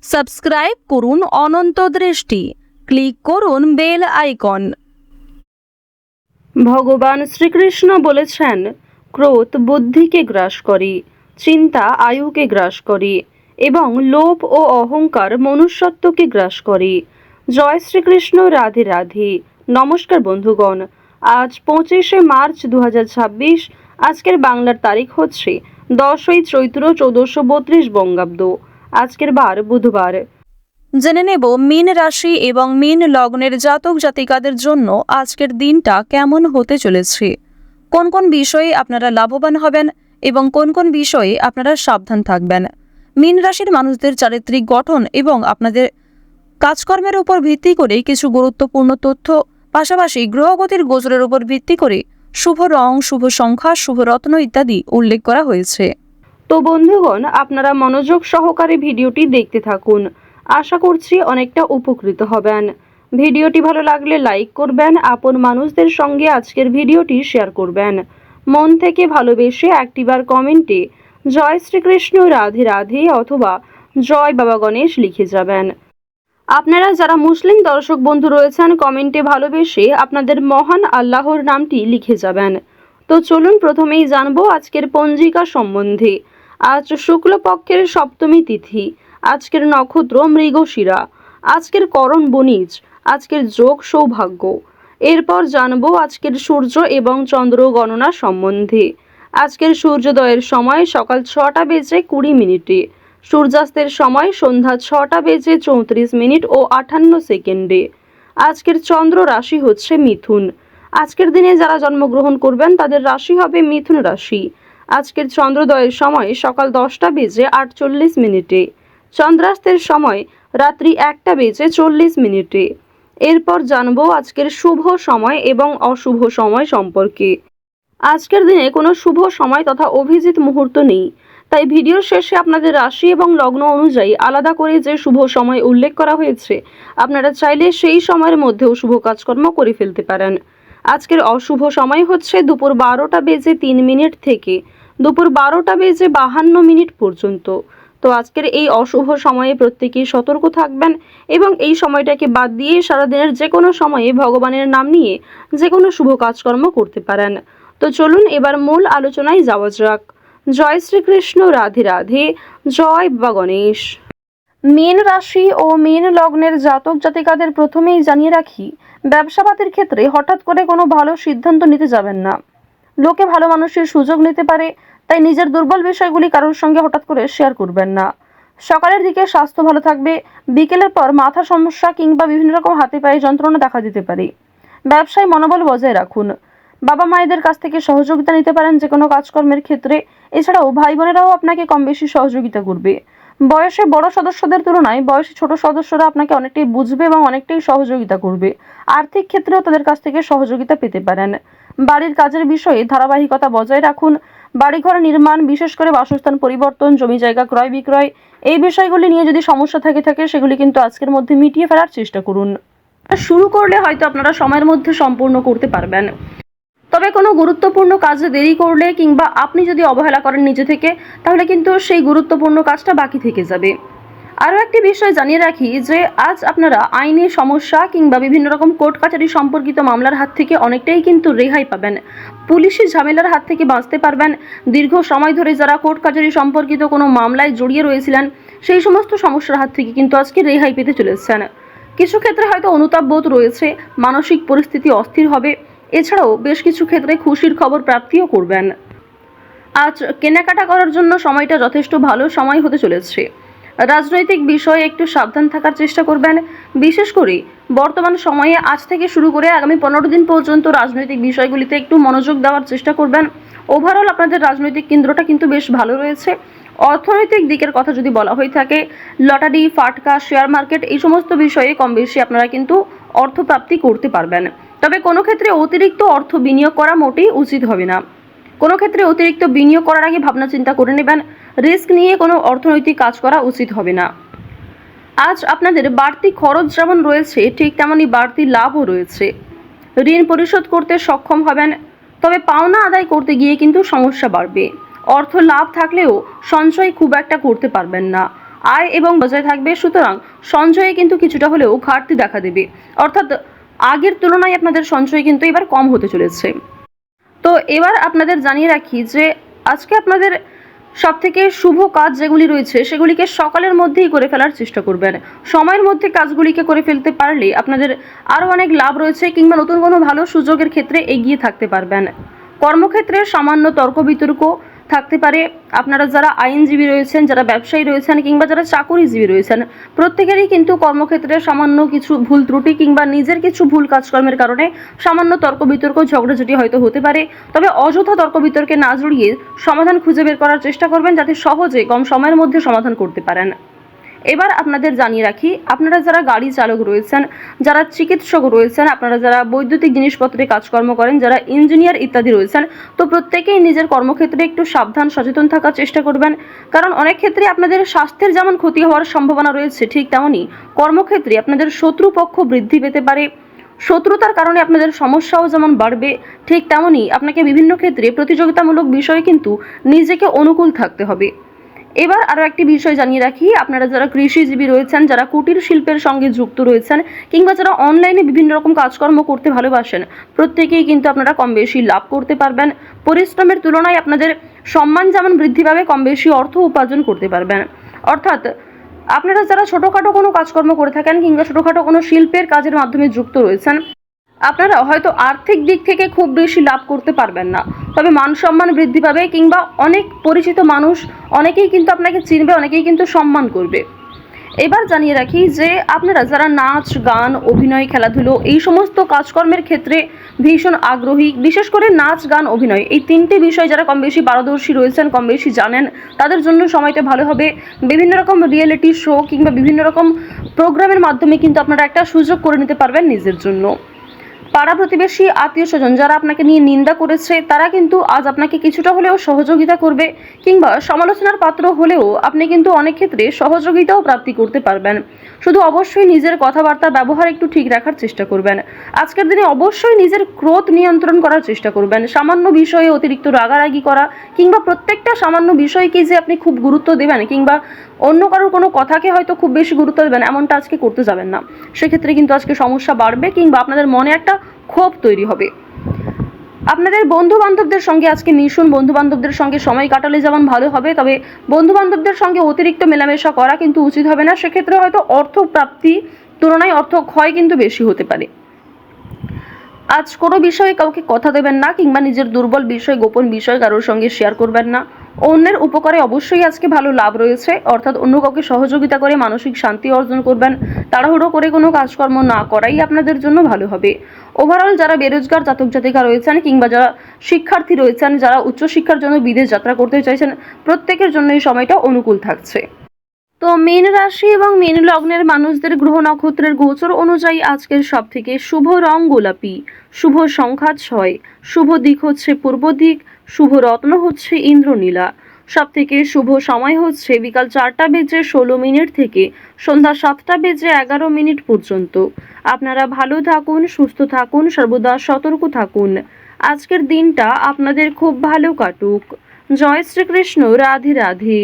Subscribe করুন অনন্ত দৃষ্টি, click করুন বেল আইকন। ভগবান শ্রীকৃষ্ণ বলেছেন, ক্রোধ বুদ্ধিকে গ্রাস করে, চিন্তা আয়ুকে গ্রাস করে এবং লোভ ও অহংকার মনুষ্যত্বকে গ্রাস করে। জয় শ্রীকৃষ্ণ, রাধে রাধে। নমস্কার বন্ধুগণ, আজ 25শে মার্চ 2026। আজকের বাংলার তারিখ হচ্ছে 10ই চৈত্র 1432 বঙ্গাব্দ। আজকের বার বুধবার। জেনে নেব মীন রাশি এবং মীন লগ্নের জাতক জাতিকাদের জন্য আজকের দিনটা কেমন হতে চলেছে, কোন কোন বিষয়ে আপনারা লাভবান হবেন এবং কোন কোন বিষয়ে আপনারা সাবধান থাকবেন। মীন রাশির মানুষদের চারিত্রিক গঠন এবং আপনাদের কাজকর্মের উপর ভিত্তি করে কিছু গুরুত্বপূর্ণ তথ্য, পাশাপাশি গ্রহগতির গোচরের উপর ভিত্তি করে শুভ রং, শুভ সংখ্যা, শুভ রত্ন ইত্যাদি উল্লেখ করা হয়েছে। তো বন্ধুগণ, আপনারা মনোযোগ সহকারে ভিডিওটি দেখতে থাকুন। আশা করছি অনেকটা উপকৃত হবেন। ভিডিওটি ভালো লাগলে লাইক করবেন, আপন মানুষদের সঙ্গে আজকের ভিডিওটি শেয়ার করবেন। মন থেকে ভালোবেসে একটিবার কমেন্টে জয় শ্রীকৃষ্ণ, রাধে রাধে অথবা জয় বাবা গণেশ লিখে যাবেন। আপনারা যারা মুসলিম দর্শক বন্ধু রয়েছেন, কমেন্টে ভালোবেসে আপনাদের মহান আল্লাহর নামটি লিখে যাবেন। তো চলুন প্রথমেই জানবো আজকের পঞ্জিকা সম্বন্ধে। আজ শুক্লপক্ষের সপ্তমী তিথি, আজকের নক্ষত্র মৃগশিরা, আজকের করণ বণিজ, আজকের যোগ সৌভাগ্য। এরপর জানবো আজকের সূর্য এবং চন্দ্র গণনা সম্বন্ধে। আজকের সূর্যোদয়ের সময় সকাল 6টা বেজে 20 মিনিটে, সূর্যাস্তের সময় সন্ধ্যা 6টা বেজে 34 মিনিট ও 58 সেকেন্ডে। আজকের চন্দ্র রাশি হচ্ছে মিথুন। আজকের দিনে যারা জন্মগ্রহণ করবেন তাদের রাশি হবে মিথুন রাশি। আজকের চন্দ্রোদয়ের সময় সকাল 10টা বেজে 48 মিনিটে, চন্দ্রাস্তের সময় রাত্রি 1টা বেজে 40 মিনিটে। এরপর জানবো আজকের শুভ সময় এবং অশুভ সময় সম্পর্কে। আজকের দিনে কোনো শুভ সময় তথা অভিজিৎ মুহূর্ত নেই, তাই ভিডিওর শেষে আপনাদের রাশি এবং লগ্ন অনুযায়ী আলাদা করে যে শুভ সময় উল্লেখ করা হয়েছে, আপনারা চাইলে সেই সময়ের মধ্যেও শুভ কাজকর্ম করে ফেলতে পারেন। আজকের অশুভ সময় হচ্ছে দুপুর 12টা বেজে 3 মিনিট থেকে দুপুর 12টা বেজে 52 মিনিট পর্যন্ত। তো আজকের এই অশুভ সময়ে প্রত্যেকেই সতর্ক থাকবেন এবং এই সময়টাকে বাদ দিয়ে সারাদিনের যে কোনো সময়ে ভগবানের নাম নিয়ে যে কোনো শুভ কাজকর্ম করতে পারেন। তো চলুন এবার মূল আলোচনায় যাওয়া যাক। জয় শ্রীকৃষ্ণ, রাধে রাধে, জয় বাবা গণেশ। মীন রাশি ও মীন লগ্নের জাতক জাতিকাদের প্রথমেই জানিয়ে রাখি, ব্যবসাপাতির ক্ষেত্রে হঠাৎ করে কোনো ভালো সিদ্ধান্ত নিতে যাবেন না। লোকে ভালো মানুষের সুযোগ নিতে পারে, তাই নিজের দুর্বল বিষয়গুলি কারোর সঙ্গে হঠাৎ করে শেয়ার করবেন না। সকালের দিকে স্বাস্থ্য ভালো থাকবে, বিকেলের পর মাথা সমস্যা কিংবা বিভিন্ন রকম হাতে পায়ে যন্ত্রণা দেখা দিতে পারে। ব্যবসায় মনোবল বজায় রাখুন। বাবা মায়েদের কাছ থেকে সহযোগিতা নিতে পারেন যে কোনো কাজকর্মের ক্ষেত্রে। এছাড়াও ভাই বোনেরাও আপনাকে কম বেশি সহযোগিতা করবে। বয়সে বড় সদস্যদের তুলনায় বয়সে ছোট সদস্যরা আপনাকে অনেকটাই বুঝবে এবং অনেকটাই সহযোগিতা করবে। আর্থিক ক্ষেত্রেও তাদের কাছ থেকে সহযোগিতা পেতে পারেন। বাড়ির কাজের বিষয়ে ধারাবাহিকতা বজায় রাখুন। বাড়িঘর নির্মাণ, বিশেষ করে বাসস্থান পরিবর্তন, জমি জায়গা ক্রয় বিক্রয়, এই বিষয়গুলি নিয়ে যদি সমস্যা থাকে সেগুলি কিন্তু আজকের মধ্যে মিটিয়ে ফেলার চেষ্টা করুন। শুরু করলে হয়তো আপনারা সময়ের মধ্যে সম্পূর্ণ করতে পারবেন, তবে কোনো গুরুত্বপূর্ণ কাজে দেরি করলে কিংবা আপনি যদি অবহেলা করেন নিজে থেকে, তাহলে কিন্তু সেই গুরুত্বপূর্ণ কাজটা বাকি থেকে যাবে। আরও একটি বিষয় জানিয়ে রাখি যে আজ আপনারা আইনি সমস্যা কিংবা বিভিন্ন রকম কোর্ট কাছারি সম্পর্কিত মামলার হাত থেকে অনেকটাই কিন্তু রেহাই পাবেন। পুলিশি ঝামেলার হাত থেকে বাঁচতে পারবেন। দীর্ঘ সময় ধরে যারা কোর্ট কাছারি সম্পর্কিত কোনো মামলায় জড়িয়ে রয়েছিলেন, সেই সমস্ত সমস্যার হাত থেকে কিন্তু আজকে রেহাই পেতে চলেছেন। কিছু ক্ষেত্রে হয়তো অনুতাপ বোধ রয়েছে, মানসিক পরিস্থিতি অস্থির হবে। এছাড়াও বেশ কিছু ক্ষেত্রে খুশির খবর প্রাপ্তিও করবেন। আজ কেনাকাটা করার জন্য সময়টা যথেষ্ট ভালো সময় হতে চলেছে। রাজনৈতিক বিষয়ে একটু সাবধান থাকার চেষ্টা করবেন। বিশেষ করে বর্তমান সময়ে আজ থেকে শুরু করে আগামী 15 দিন পর্যন্ত রাজনৈতিক বিষয়গুলিতে একটু মনোযোগ দেওয়ার চেষ্টা করবেন। ওভারঅল আপনাদের রাজনৈতিক কেন্দ্রটা কিন্তু বেশ ভালো রয়েছে। অর্থনৈতিক দিকের কথা যদি বলা হয়ে থাকে, লটারি, ফাটকা, শেয়ার মার্কেট, এই সমস্ত বিষয়ে কম বেশি আপনারা কিন্তু অর্থপ্রাপ্তি করতে পারবেন। তবে কোনো ক্ষেত্রে অতিরিক্ত অর্থ বিনিয়োগ করা মোটেই উচিত হবে না। কোনো ক্ষেত্রে অতিরিক্ত বিনিয়োগ করার আগে ভাবনা চিন্তা করে নেবেন। রিস্ক নিয়ে কোনো অর্থনৈতিক কাজ করা উচিত হবে না। আজ আপনাদের বাড়তি খরচ যেমন রয়েছে, ঠিক তেমনই বাড়তি লাভও রয়েছে। ঋণ পরিশোধ করতে সক্ষম হবেন, তবে পাওনা আদায় করতে গিয়ে কিন্তু সমস্যা বাড়বে। অর্থ লাভ থাকলেও সঞ্চয় খুব একটা করতে পারবেন না। আয় এবং বজায় থাকবে। সুতরাং সঞ্চয়ে কিন্তু কিছুটা হলেও ঘাটতি দেখা দেবে, অর্থাৎ আগের তুলনায় আপনাদের সঞ্চয় কিন্তু এবার কম হতে চলেছে। তো এবার আপনাদের জানিয়ে রাখি যে আজকে আপনাদের সবথেকে শুভ কাজ যেগুলি রয়েছে সেগুলিকে সকালের মধ্যেই করে ফেলার চেষ্টা করবেন। সময়ের মধ্যে কাজগুলিকে করে ফেলতে পারলে আপনাদের আরও অনেক লাভ রয়েছে, কিংবা নতুন কোনো ভালো সুযোগের ক্ষেত্রে এগিয়ে থাকতে পারবেন। কর্মক্ষেত্রে সামান্য তর্ক বিতর্ক থাকতে পারে। আপনারা যারা আইনজীবী রয়েছেন, যারা ব্যবসায়ী রয়েছেন, কিংবা যারা চাকুরিজীবী রয়েছেন, প্রত্যেকেরই কিন্তু কর্মক্ষেত্রে সামান্য কিছু ভুল ত্রুটি কিংবা নিজের কিছু ভুল কাজকর্মের কারণে সামান্য তর্ক বিতর্ক ঝগড়াঝাটি হয়তো হতে পারে। তবে অযথা তর্ক বিতর্কে না জড়িয়ে সমাধান খুঁজে বের করার চেষ্টা করবেন, যাতে সহজে কম সময়ের মধ্যে সমাধান করতে পারেন। এবার আপনাদের জানিয়ে রাখি, আপনারা যারা গাড়ি চালক রয়েছেন, যারা চিকিৎসক রয়েছেন, আপনারা যারা বৈদ্যুতিক জিনিসপত্রে কাজকর্ম করেন, যারা ইঞ্জিনিয়ার ইত্যাদি রয়েছেন, তো প্রত্যেকেই নিজের কর্মক্ষেত্রে একটু সাবধান সচেতন থাকার চেষ্টা করবেন। কারণ অনেক ক্ষেত্রে আপনাদের স্বাস্থ্যের যেমন ক্ষতি হওয়ার সম্ভাবনা রয়েছে, ঠিক তেমনই কর্মক্ষেত্রে আপনাদের শত্রুপক্ষ বৃদ্ধি পেতে পারে। শত্রুতার কারণে আপনাদের সমস্যাও যেমন বাড়বে, ঠিক তেমনই আপনাকে বিভিন্ন ক্ষেত্রে প্রতিযোগিতামূলক বিষয়ে কিন্তু নিজেকে অনুকূল থাকতে হবে। এবার আরও একটি বিষয় জানিয়ে রাখি, আপনারা যারা কৃষিজীবী রয়েছেন, যারা কুটির শিল্পের সঙ্গে যুক্ত রয়েছেন, কিংবা যারা অনলাইনে বিভিন্ন রকম কাজকর্ম করতে ভালোবাসেন, প্রত্যেকেই কিন্তু আপনারা কম বেশি লাভ করতে পারবেন। পরিশ্রমের তুলনায় আপনাদের সম্মান যেমন বৃদ্ধি পাবে, কম বেশি অর্থ উপার্জন করতে পারবেন। অর্থাৎ আপনারা যারা ছোটোখাটো কোনো কাজকর্ম করে থাকেন, কিংবা ছোটোখাটো কোনো শিল্পের কাজের মাধ্যমে যুক্ত রয়েছেন, আপনারা হয়তো আর্থিক দিক থেকে খুব বেশি লাভ করতে পারবেন না, তবে মান সম্মান বৃদ্ধি পাবে, কিংবা অনেক পরিচিত মানুষ অনেকেই কিন্তু আপনাকে চিনবে, অনেকেই কিন্তু সম্মান করবে। এবার জানিয়ে রাখি যে আপনারা যারা নাচ গান অভিনয় খেলাধুলো এই সমস্ত কাজকর্মের ক্ষেত্রে ভীষণ আগ্রহী, বিশেষ করে নাচ গান অভিনয় এই তিনটে বিষয় যারা কম বেশি পারদর্শী রয়েছেন, কম বেশি জানেন, তাদের জন্য সময়টা ভালো হবে। বিভিন্ন রকম রিয়েলিটি শো কিংবা বিভিন্ন রকম প্রোগ্রামের মাধ্যমে কিন্তু আপনারা একটা সুযোগ করে নিতে পারবেন নিজের জন্য। পাড়া প্রতিবেশী আত্মীয় স্বজন যারা আপনাকে নিয়ে নিন্দা করেছে, তারা কিন্তু আজ আপনাকে কিছুটা হলেও সহযোগিতা করবে, কিংবা সমালোচনার পাত্র হলেও আপনি কিন্তু অনেক ক্ষেত্রে সহযোগিতাও প্রাপ্তি করতে পারবেন। শুধু অবশ্যই নিজের কথাবার্তা ব্যবহার একটু ঠিক রাখার চেষ্টা করবেন। আজকের দিনে অবশ্যই নিজের ক্রোধ নিয়ন্ত্রণ করার চেষ্টা করবেন। সামান্য বিষয়ে অতিরিক্ত রাগারাগি করা, কিংবা প্রত্যেকটা সামান্য বিষয়কে যে আপনি খুব গুরুত্ব দেবেন, কিংবা অন্য কারোর কোনো কথাকে হয়তো খুব বেশি গুরুত্ব দেবেন, এমনটা আজকে করতে যাবেন না। সেক্ষেত্রে কিন্তু আজকে সমস্যা বাড়বে, কিংবা আপনাদের মনে একটা ক্ষোভ তৈরি হবে। আপনাদের বন্ধু বান্ধবদের সঙ্গে আজকে মিশুন, বন্ধু বান্ধবদের সঙ্গে সময় কাটালে যেমন ভালো হবে, তবে বন্ধু বান্ধবদের সঙ্গে অতিরিক্ত মেলামেশা করা কিন্তু উচিত হবে না। সেক্ষেত্রে হয়তো অর্থ প্রাপ্তি তুলনায় অর্থ ক্ষয় কিন্তু বেশি হতে পারে। আজ কোনো বিষয়ে কাউকে কথা দেবেন না, কিংবা নিজের দুর্বল বিষয় গোপন বিষয় কারোর সঙ্গে শেয়ার করবেন না। অন্যের উপকারে অবশ্যই আজকে ভালো লাভ রয়েছে, অর্থাৎ অন্য কাউকে সহযোগিতা করে মানসিক শান্তি অর্জন করবেন। তাড়াহুড়ো করে কোনো কাজকর্ম না করাই আপনাদের জন্য ভালো হবে। ওভারঅল যারা বেরোজগার জাতক জাতিকা রয়েছেন, কিংবা যারা শিক্ষার্থী রয়েছেন, যারা উচ্চশিক্ষার জন্য বিদেশ যাত্রা করতে চাইছেন, প্রত্যেকের জন্য এই সময়টা অনুকূল থাকছে। তো মীন রাশি এবং মীন লগ্নের মানুষদের গ্রহ নক্ষত্রের গোচর অনুযায়ী আজকের সবথেকে শুভ রং গোলাপি, শুভ সংখ্যা 6, শুভ দিক হচ্ছে পূর্ব দিক, শুভ রত্ন হচ্ছে ইন্দ্রনীলা। সবথেকে শুভ সময় হচ্ছে বিকাল 4:16 থেকে সন্ধ্যা 7:11 পর্যন্ত। আপনারা ভালো থাকুন, সুস্থ থাকুন, সর্বদা সতর্ক থাকুন। আজকের দিনটা আপনাদের খুব ভালো কাটুক। জয় শ্রীকৃষ্ণ। রাধে রাধে।